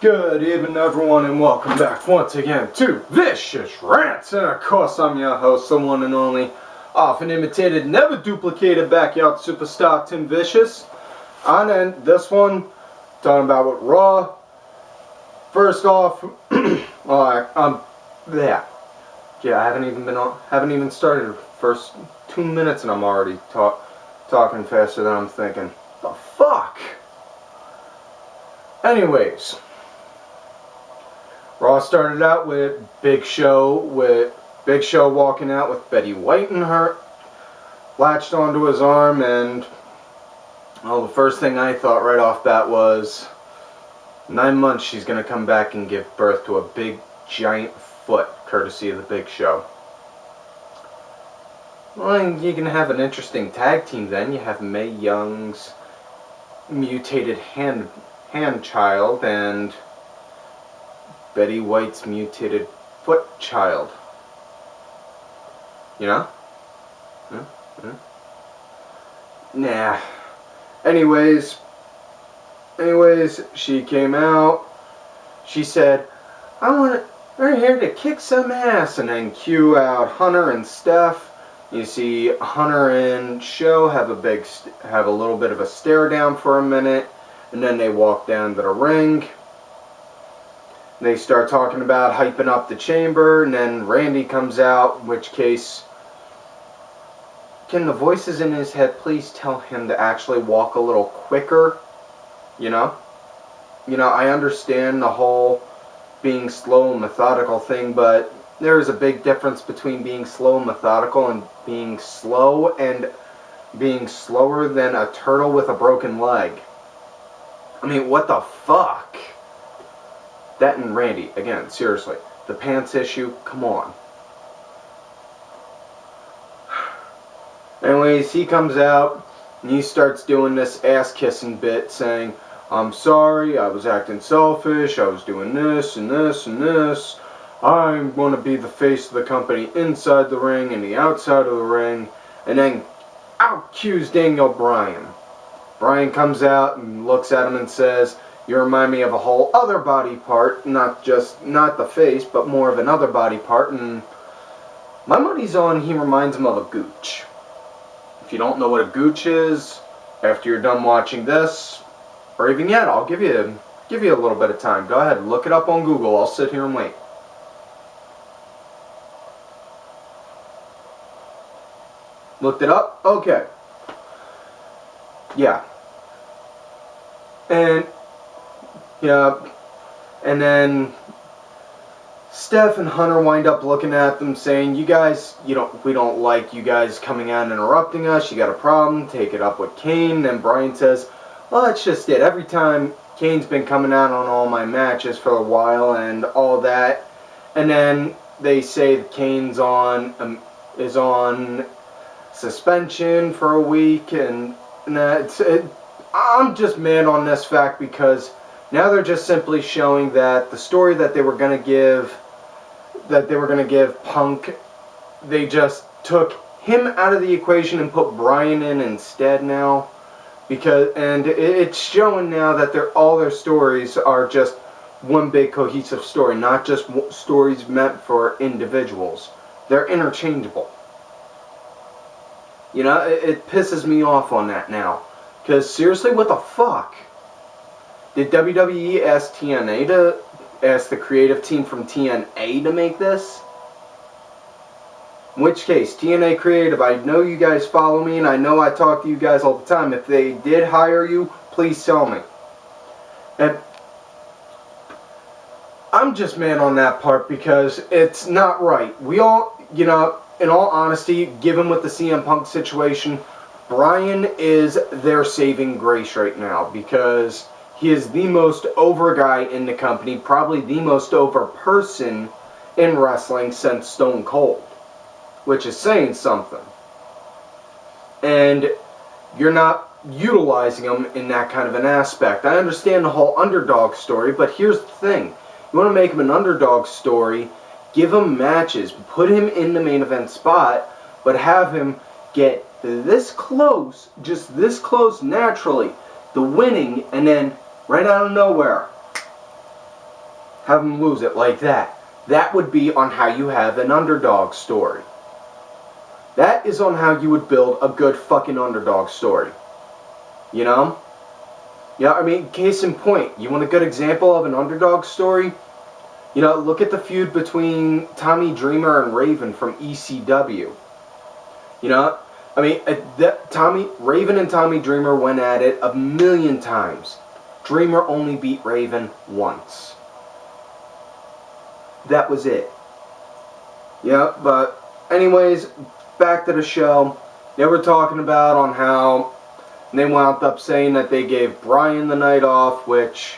Good evening, everyone, and welcome back once again to Vicious Rants. And of course, I'm your host, the one and only, often imitated, never duplicated backyard superstar Tim Vicious. On this one, talking about what Raw. First off, I haven't even started the first 2 minutes, and I'm already talking faster than I'm thinking. The fuck? Anyways. Raw started out with Big Show walking out with Betty White and her latched onto his arm, and the first thing I thought right off bat was 9 months she's gonna come back and give birth to a big giant foot, courtesy of the Big Show. Well, you can have an interesting tag team then. You have Mae Young's mutated hand child and Betty White's mutated foot child. You know? Nah. Anyways, she came out. She said, we're here to kick some ass. And then cue out Hunter and Steph. You see Hunter and Show have a little bit of a stare down for a minute. And then they walk down to the ring. They start talking about hyping up the chamber, and then Randy comes out, in which case, can the voices in his head please tell him to actually walk a little quicker? You know, I understand the whole being slow and methodical thing, but there is a big difference between being slow and methodical and being slow and being slower than a turtle with a broken leg. I mean, what the fuck? That and Randy, again, seriously. The pants issue, come on. Anyways, he comes out and he starts doing this ass-kissing bit saying, I'm sorry, I was acting selfish, I was doing this and this and this. I'm going to be the face of the company inside the ring and the outside of the ring. And then out cues Daniel Bryan. Bryan comes out and looks at him and says, you remind me of a whole other body part, not the face, but more of another body part, and my money's on he reminds him of a gooch. If you don't know what a gooch is, after you're done watching this, or even yet, I'll give you a little bit of time. Go ahead, look it up on Google. I'll sit here and wait. Looked it up? Okay. Yeah. And then Steph and Hunter wind up looking at them saying, you guys, we don't like you guys coming out and interrupting us. You got a problem, take it up with Kane. And Bryan says, well, that's just it. Every time Kane's been coming out on all my matches for a while and all that. And then they say that Kane's is on suspension for a week, and I'm just mad on this fact because now they're just simply showing that the story that they were going to give Punk, they just took him out of the equation and put Bryan in instead now, and it's showing now that all their stories are just one big cohesive story, not just stories meant for individuals. They're interchangeable. You know, it pisses me off on that now. Because seriously, what the fuck? Did WWE ask the creative team from TNA to make this? In which case, TNA Creative, I know you guys follow me and I know I talk to you guys all the time. If they did hire you, please tell me. And I'm just mad on that part because it's not right. We all, in all honesty, given with the CM Punk situation, Bryan is their saving grace right now because he is the most over guy in the company, probably the most over person in wrestling since Stone Cold, which is saying something. And you're not utilizing him in that kind of an aspect. I understand the whole underdog story, but here's the thing. You want to make him an underdog story, give him matches, put him in the main event spot, but have him get this close, just this close naturally, the winning, and then right out of nowhere, Have them lose it like that. That would be on how you have an underdog story. That is on how you would build a good fucking underdog story. You know? Yeah, I mean, case in point, you want a good example of an underdog story? You know, look at the feud between Tommy Dreamer and Raven from ECW. You know, I mean, Raven and Tommy Dreamer went at it a million times. Dreamer only beat Raven once. That was it. Yeah, but anyways, back to the show. They were talking about on how they wound up saying that they gave Brian the night off, which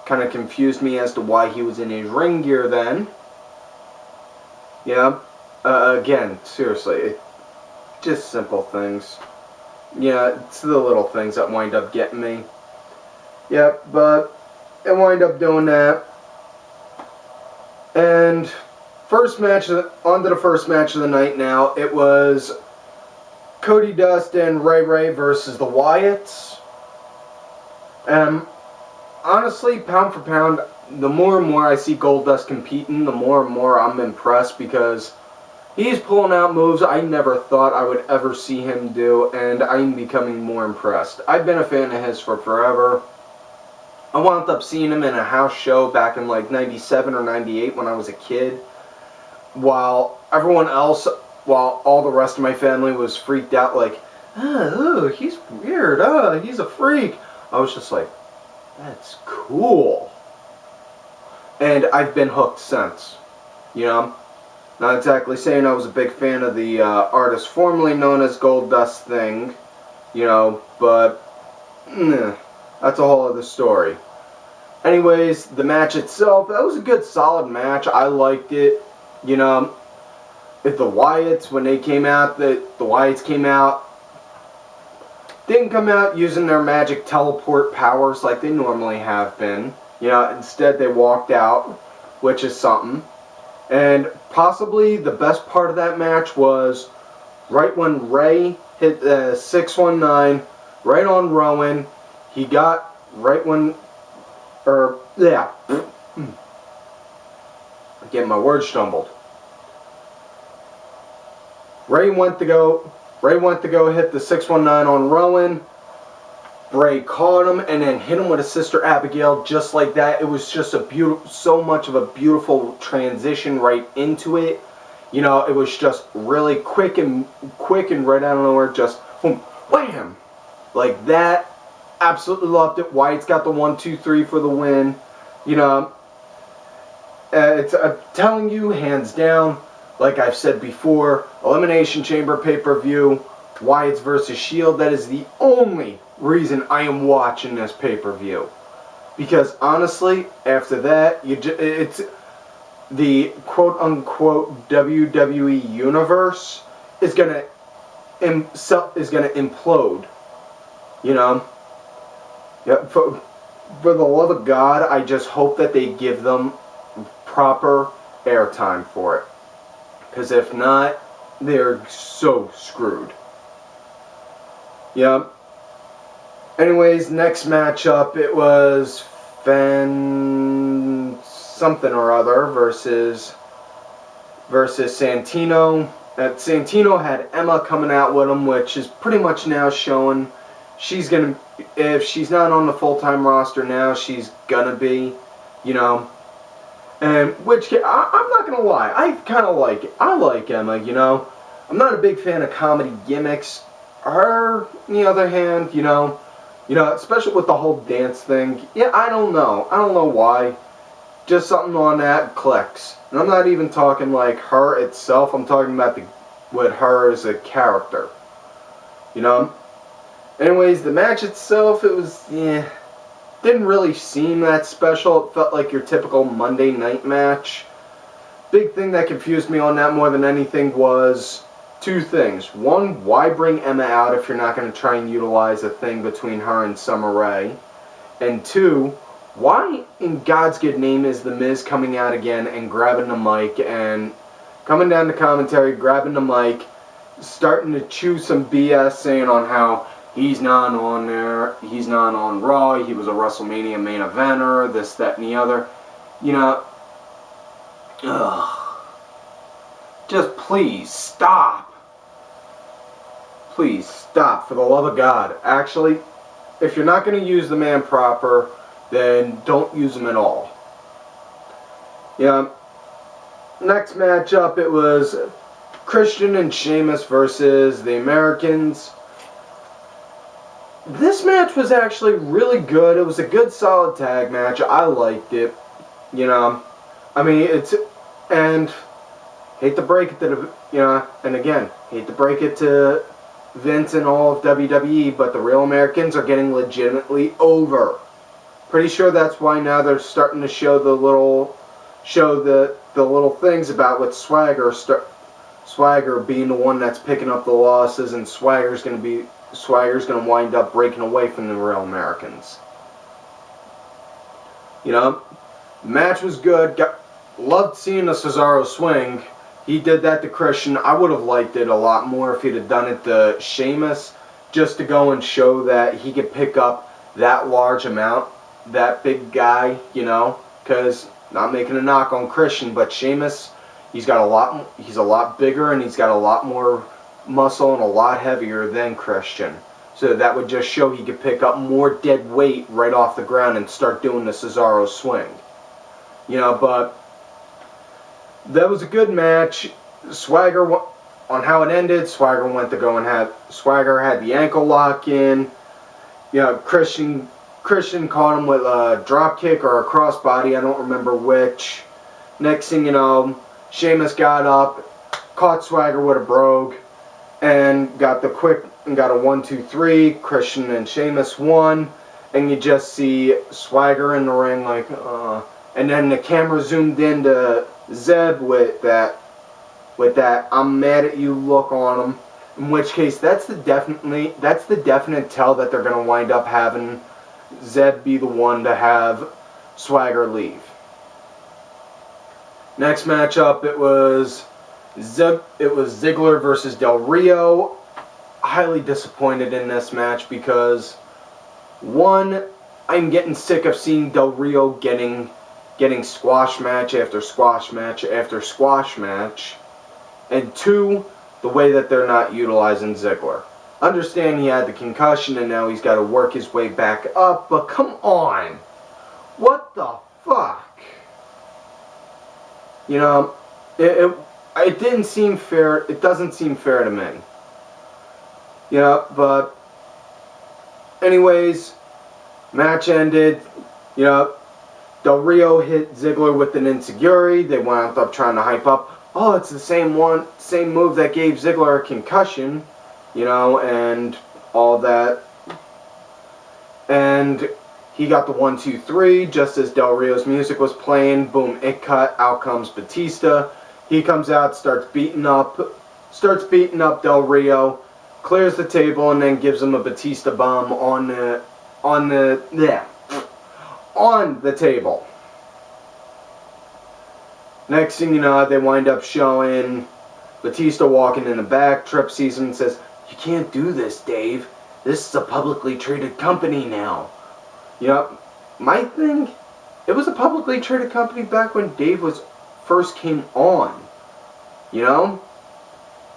kind of confused me as to why he was in his ring gear then. Yeah, again, seriously, just simple things. Yeah, it's the little things that wind up getting me. Yeah, but they wind up doing that. And on to the first match of the night now. It was Cody Dust and Ray Ray versus the Wyatts. Honestly, pound for pound, the more and more I see Goldust competing, the more and more I'm impressed, because he's pulling out moves I never thought I would ever see him do, and I'm becoming more impressed. I've been a fan of his for forever. I wound up seeing him in a house show back in like 97 or 98 when I was a kid, while all the rest of my family was freaked out like, oh, he's weird, he's a freak. I was just like, that's cool. And I've been hooked since. You know? Not exactly saying I was a big fan of the artist formerly known as Goldust thing, you know, but that's a whole other story. Anyways, the match itself, that was a good solid match. I liked it. You know, if the Wyatts, when they came out, the Wyatts came out, didn't come out using their magic teleport powers like they normally have been. You know, instead they walked out, which is something. And possibly the best part of that match was right when Ray hit the 619, right on Rowan, he got right when, getting my words stumbled. Ray went to go hit the 619 on Rowan. Bray caught him and then hit him with a Sister Abigail just like that. It was just so much of a beautiful transition right into it. You know, it was just really quick and right out of nowhere, just boom, wham, like that. Absolutely loved it. Wyatt's got the 1, 2, 3 for the win. You know, I'm telling you, hands down, like I've said before, Elimination Chamber pay-per-view, Wyatt's versus Shield, that is the only reason I am watching this pay-per-view. Because honestly, after that, it's the quote-unquote WWE universe is gonna implode. You know? Yeah, for the love of God, I just hope that they give them proper airtime for it. Because if not, they're so screwed. Yep. Anyways, next matchup, it was something or other versus Santino. Santino had Emma coming out with him, which is pretty much now showing if she's not on the full-time roster now, she's gonna be, you know. And I'm not gonna lie, I kind of like it. I like Emma, you know. I'm not a big fan of comedy gimmicks. Her, on the other hand, you know, especially with the whole dance thing. Yeah, I don't know why. Just something on that clicks. And I'm not even talking like her itself. I'm talking about with her as a character. You know. Anyways, the match itself, it was, didn't really seem that special. It felt like your typical Monday night match. Big thing that confused me on that more than anything was two things. One, why bring Emma out if you're not going to try and utilize a thing between her and Summer Rae? And two, why in God's good name is The Miz coming out again and grabbing the mic and coming down to commentary, grabbing the mic, starting to chew some BS, saying on how he's not on there, he's not on Raw, he was a WrestleMania main eventer, this, that, and the other. You know, Ugh. Just please stop. Please stop, for the love of God. Actually, if you're not going to use the man proper, then don't use him at all. Yeah. Next matchup, it was Christian and Sheamus versus the Americans. This match was actually really good. It was a good, solid tag match. I liked it. You know, I mean, and hate to break it to and again, hate to break it to Vince and all of WWE, but the Real Americans are getting legitimately over. Pretty sure that's why now they're starting to show the little things about with Swagger being the one that's picking up the losses, and Swagger's going to wind up breaking away from the Real Americans. You know, the match was good. Loved seeing the Cesaro swing. He did that to Christian. I would have liked it a lot more if he'd have done it to Sheamus, just to go and show that he could pick up that large amount, that big guy, you know, because not making a knock on Christian, but Sheamus, he's a lot bigger, and he's got a lot more muscle and a lot heavier than Christian. So that would just show he could pick up more dead weight right off the ground and start doing the Cesaro swing. You know, but that was a good match. Swagger, on how it ended, Swagger had the ankle lock in. You know, Christian caught him with a drop kick or a crossbody, I don't remember which. Next thing you know, Sheamus got up, caught Swagger with a brogue, and got a 1-2-3. Christian and Sheamus won, and you just see Swagger in the ring like, and then the camera zoomed into Zeb with that I'm mad at you look on him. In which case, that's the definite tell that they're going to wind up having Zeb be the one to have Swagger leave. Next matchup, it was Ziggler versus Del Rio. Highly disappointed in this match because, one, I'm getting sick of seeing Del Rio getting squash match after squash match after squash match. And two, the way that they're not utilizing Ziggler. Understand he had the concussion and now he's got to work his way back up, but come on. What the fuck? You know, it didn't seem fair. It doesn't seem fair to me. Yeah, but anyways, match ended. You know, Del Rio hit Ziggler with an enziguri. They wound up trying to hype up, oh, it's the same move that gave Ziggler a concussion, you know, and all that. And he got the 1-2-3 just as Del Rio's music was playing. Boom, it cut. Out comes Batista. He comes out, starts beating up Del Rio, clears the table, and then gives him a Batista bomb on the table. Next thing you know, they wind up showing Batista walking in the back. Tripp sees him and says, "You can't do this, Dave. This is a publicly traded company now." You know, my thing, it was a publicly traded company back when Dave first came on. You know?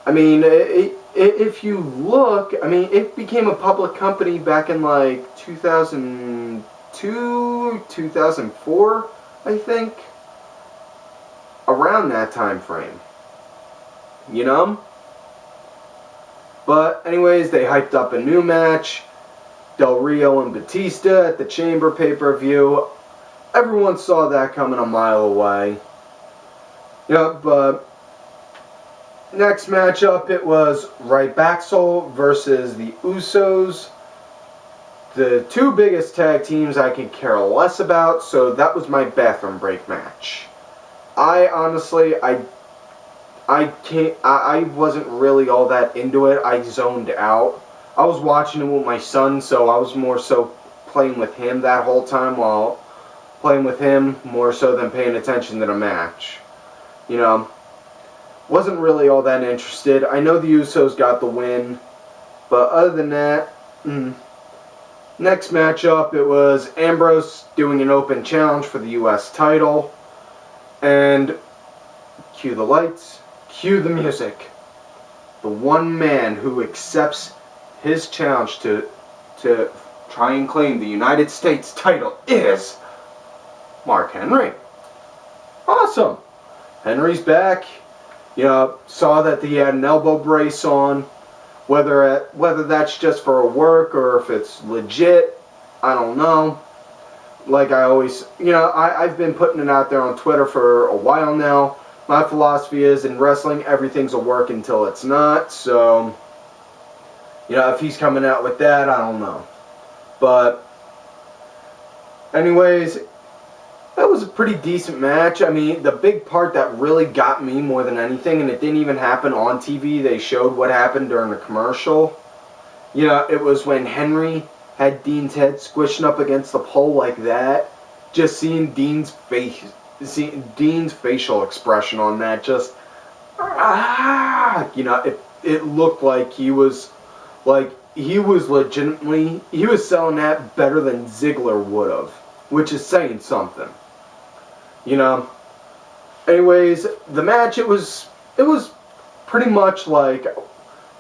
I mean, if you look, I mean, it became a public company back in like 2002, 2004, I think. Around that time frame. You know? But anyways, they hyped up a new match. Del Rio and Batista at the Chamber pay-per-view. Everyone saw that coming a mile away. Yeah, but next matchup, it was Ryback versus the Usos. The two biggest tag teams I could care less about, so that was my bathroom break match. I honestly, I wasn't really all that into it. I zoned out. I was watching it with my son, so I was more so playing with him that whole time, while playing with him more so than paying attention to the match. You know, wasn't really all that interested. I know the Usos got the win, but other than that, next matchup, it was Ambrose doing an open challenge for the U.S. title. And cue the lights, cue the music. The one man who accepts his challenge to try and claim the United States title is Mark Henry. Awesome. Henry's back. You know, saw that he had an elbow brace on. Whether that's just for a work or if it's legit, I don't know. Like I always, you know, I've been putting it out there on Twitter for a while now. My philosophy is in wrestling, everything's a work until it's not. So, you know, if he's coming out with that, I don't know. But, anyways, that was a pretty decent match. I mean, the big part that really got me more than anything, and it didn't even happen on TV, they showed what happened during the commercial. You know, it was when Henry had Dean's head squishing up against the pole like that. Just seeing Dean's facial expression on that, just, you know, it looked like he was legitimately, he was selling that better than Ziggler would have, which is saying something. You know, anyways, the match, it was pretty much like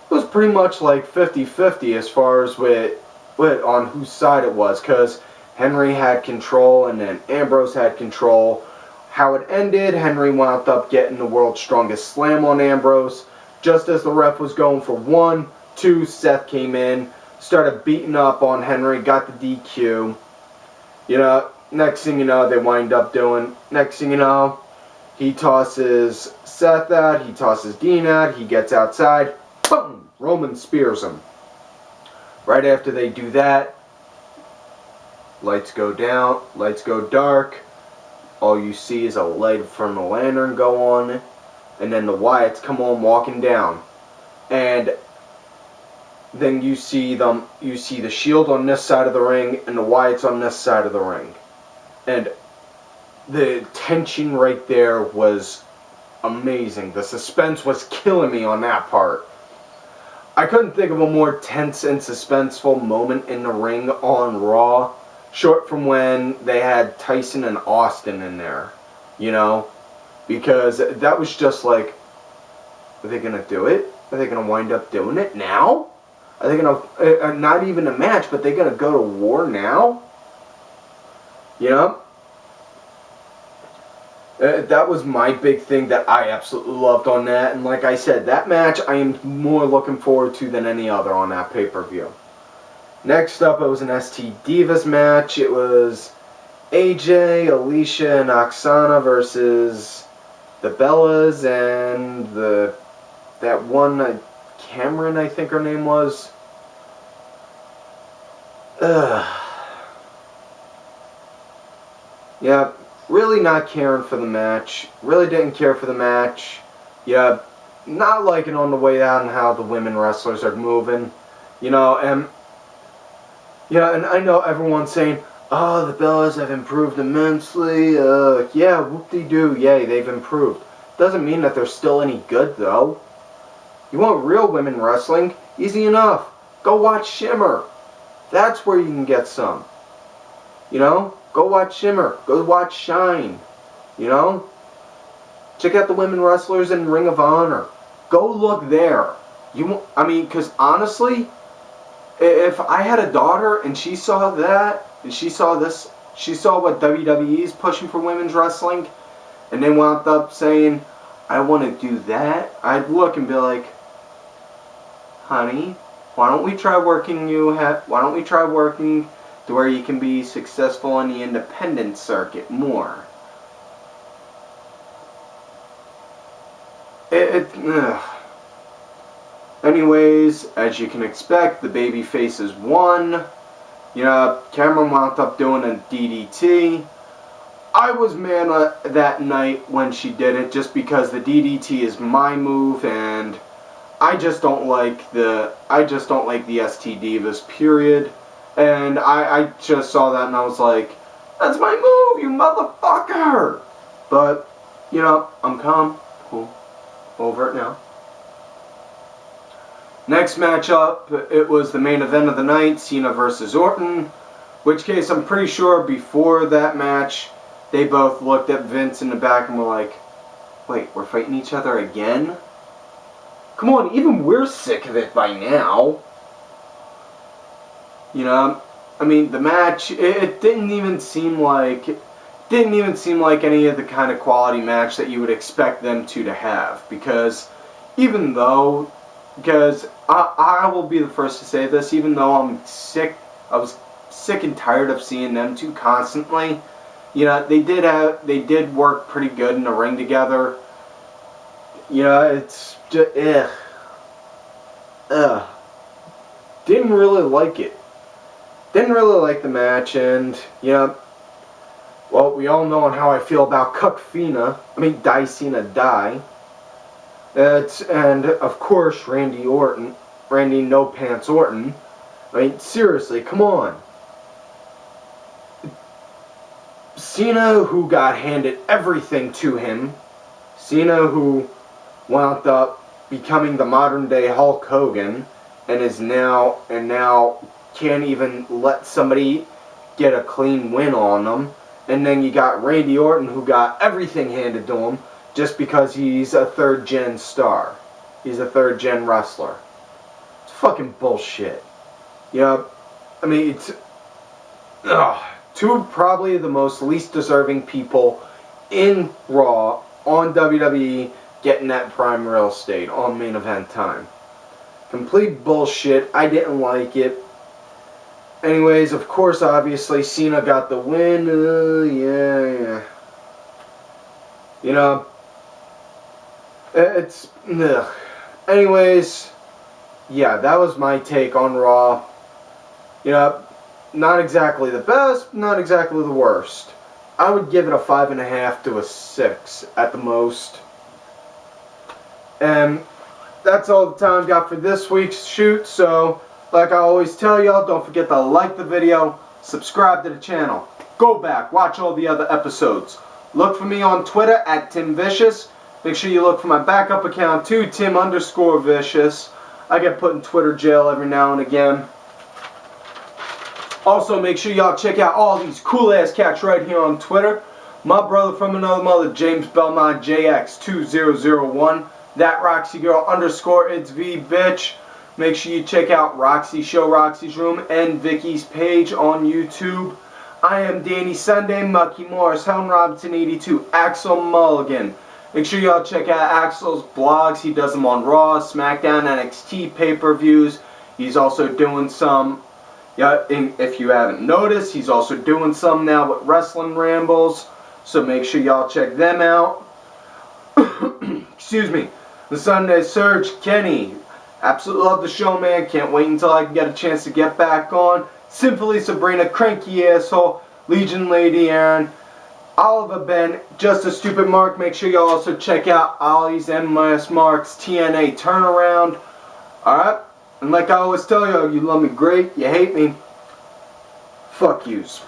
50-50 as far as with on whose side it was, because Henry had control and then Ambrose had control. How it ended, Henry wound up getting the world's strongest slam on Ambrose. Just as the ref was going for 1, 2, Seth came in, started beating up on Henry, got the DQ. You know, next thing you know, he tosses Seth out, he tosses Dean out, he gets outside, boom, Roman spears him. Right after they do that, lights go down, lights go dark, all you see is a light from the lantern go on, and then the Wyatts come on walking down. And then you see the Shield on this side of the ring and the Wyatts on this side of the ring. And the tension right there was amazing. The suspense was killing me on that part. I couldn't think of a more tense and suspenseful moment in the ring on Raw, short from when they had Tyson and Austin in there, you know? Because that was just like, are they going to do it? Are they going to wind up doing it now? Are they going to, not even a match, but they're going to go to war now? You know? That was my big thing that I absolutely loved on that. And like I said, that match I am more looking forward to than any other on that pay-per-view. Next up, it was an ST Divas match. It was AJ, Alicia, and Oksana versus the Bellas and that one, Cameron, I think her name was. Yeah, really not caring for the match. Really didn't care for the match. Yeah, not liking on the way out and how the women wrestlers are moving. You know, and yeah, and I know everyone's saying, oh, the Bellas have improved immensely. Yeah, whoop-de-doo, yay, they've improved. Doesn't mean that they're still any good, though. You want real women wrestling? Easy enough. Go watch Shimmer. That's where you can get some. You know? Go watch Shimmer. Go watch Shine. You know? Check out the women wrestlers in Ring of Honor. Go look there. Because honestly, if I had a daughter and she saw that, and she saw what WWE is pushing for women's wrestling, and they wound up saying, I want to do that, I'd look and be like, honey, why don't we try working to where you can be successful on the independent circuit more? Anyways, as you can expect, the baby faces won. You know, Cameron wound up doing a DDT. I was mad that night when she did it, just because the DDT is my move, and I just don't like the ST Divas, period. And I just saw that and I was like, that's my move, you motherfucker! But, you know, I'm calm, cool, over it now. Next matchup, it was the main event of the night, Cena versus Orton. Which case, I'm pretty sure before that match, they both looked at Vince in the back and were like, Wait, we're fighting each other again? Come on, even we're sick of it by now. You know, I mean, the match, it didn't even seem like any of the kind of quality match that you would expect them to have. Because I will be the first to say this, even though I was sick and tired of seeing them two constantly. You know, they did work pretty good in the ring together. You know, it's just, didn't really like it. Didn't really like the match, and, you know, well, we all know how I feel about Dicena Die. And, of course, Randy No Pants Orton. I mean, seriously, come on. Cena, who got handed everything to him. Cena, who wound up becoming the modern day Hulk Hogan, and now can't even let somebody get a clean win on them. And then you got Randy Orton, who got everything handed to him just because he's a third-gen star. He's a third-gen wrestler. It's fucking bullshit. You know, I mean, it's two of probably the most least deserving people in Raw on WWE getting that prime real estate on main event time. Complete bullshit. I didn't like it. Anyways, of course, obviously, Cena got the win. Yeah. You know, it's... Ugh. Anyways, yeah, that was my take on Raw. You know, not exactly the best, not exactly the worst. I would give it a 5.5 to a 6 at the most. And that's all the time I've got for this week's shoot, so like I always tell y'all, don't forget to like the video, subscribe to the channel, go back, watch all the other episodes. Look for me on Twitter at TimVicious. Make sure you look for my backup account too, Tim_Vicious. I get put in Twitter jail every now and again. Also, make sure y'all check out all these cool ass cats right here on Twitter. My brother from another mother, James Belmont JX2001. That Roxy Girl _ it's V bitch. Make sure you check out Roxy Show Roxy's Room and Vicky's page on YouTube. I am Danny Sunday, Mucky Morris, Helen Robinson 82, Axel Mulligan. Make sure y'all check out Axel's blogs. He does them on Raw, SmackDown, NXT pay-per-views. He's also doing some, if you haven't noticed, he's also doing some now with Wrestling Rambles. So make sure y'all check them out. Excuse me. The Sunday Surge, Kenny. Absolutely love the show, man. Can't wait until I can get a chance to get back on. Sinfully Sabrina, Cranky Asshole, Legion Lady Aaron, Oliver Ben, Just a Stupid Mark. Make sure you also check out Ollie's MS Mark's TNA Turnaround. Alright? And like I always tell you, you love me great, you hate me, fuck yous.